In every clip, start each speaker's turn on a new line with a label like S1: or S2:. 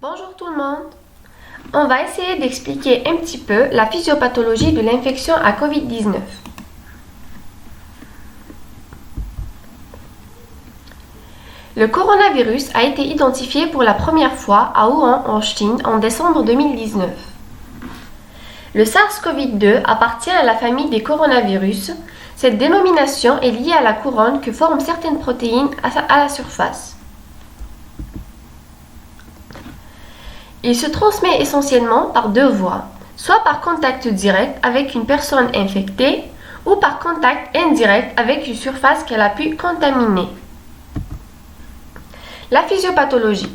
S1: Bonjour tout le monde. On va essayer d'expliquer un petit peu la physiopathologie de l'infection à Covid-19. Le coronavirus a été identifié pour la première fois à Wuhan en Chine en décembre 2019. Le SARS-CoV-2 appartient à la famille des coronavirus. Cette dénomination est liée à la couronne que forment certaines protéines à la surface. Il se transmet essentiellement par deux voies, soit par contact direct avec une personne infectée ou par contact indirect avec une surface qu'elle a pu contaminer. La physiopathologie.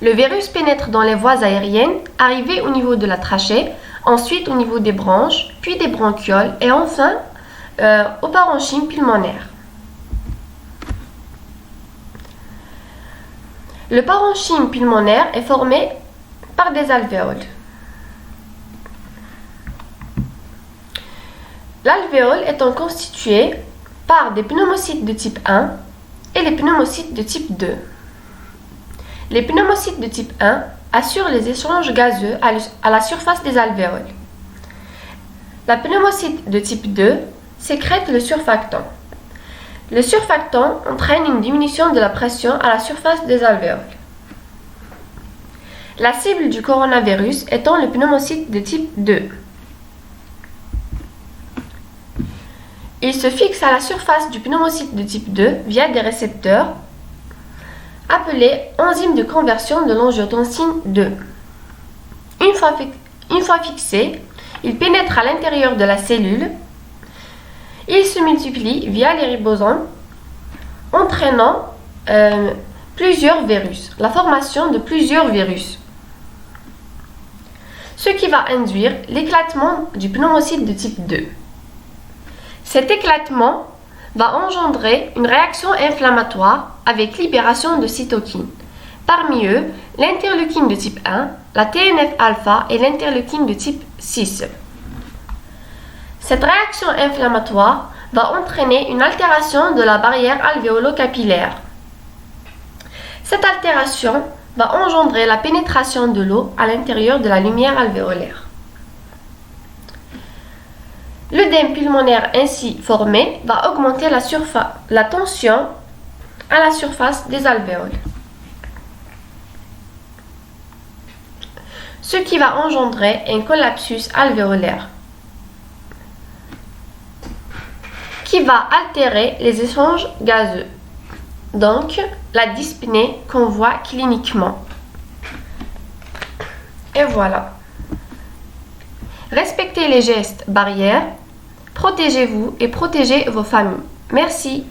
S1: Le virus pénètre dans les voies aériennes, arrivé au niveau de la trachée, ensuite au niveau des branches, puis des bronchioles et enfin au parenchyme pulmonaire. Le parenchyme pulmonaire est formé par des alvéoles. L'alvéole étant constituée par des pneumocytes de type 1 et les pneumocytes de type 2. Les pneumocytes de type 1 assurent les échanges gazeux à la surface des alvéoles. La pneumocyte de type 2 sécrète le surfactant. Le surfactant entraîne une diminution de la pression à la surface des alvéoles. La cible du coronavirus étant le pneumocyte de type 2. Il se fixe à la surface du pneumocyte de type 2 via des récepteurs appelés enzymes de conversion de l'angiotensine 2. Une fois fixé, il pénètre à l'intérieur de la cellule. Il se multiplie via les ribosomes, entraînant plusieurs virus, la formation de plusieurs virus, ce qui va induire l'éclatement du pneumocyte de type 2. Cet éclatement va engendrer une réaction inflammatoire avec libération de cytokines. Parmi eux, l'interleukine de type 1, la TNF-alpha et l'interleukine de type 6. Cette réaction inflammatoire va entraîner une altération de la barrière alvéolo-capillaire. Cette altération va engendrer la pénétration de l'eau à l'intérieur de la lumière alvéolaire. L'œdème pulmonaire ainsi formé va augmenter la tension à la surface des alvéoles, ce qui va engendrer un collapsus alvéolaire, qui va altérer les échanges gazeux, donc la dyspnée qu'on voit cliniquement. Et voilà. Respectez les gestes barrières, protégez-vous et protégez vos familles. Merci.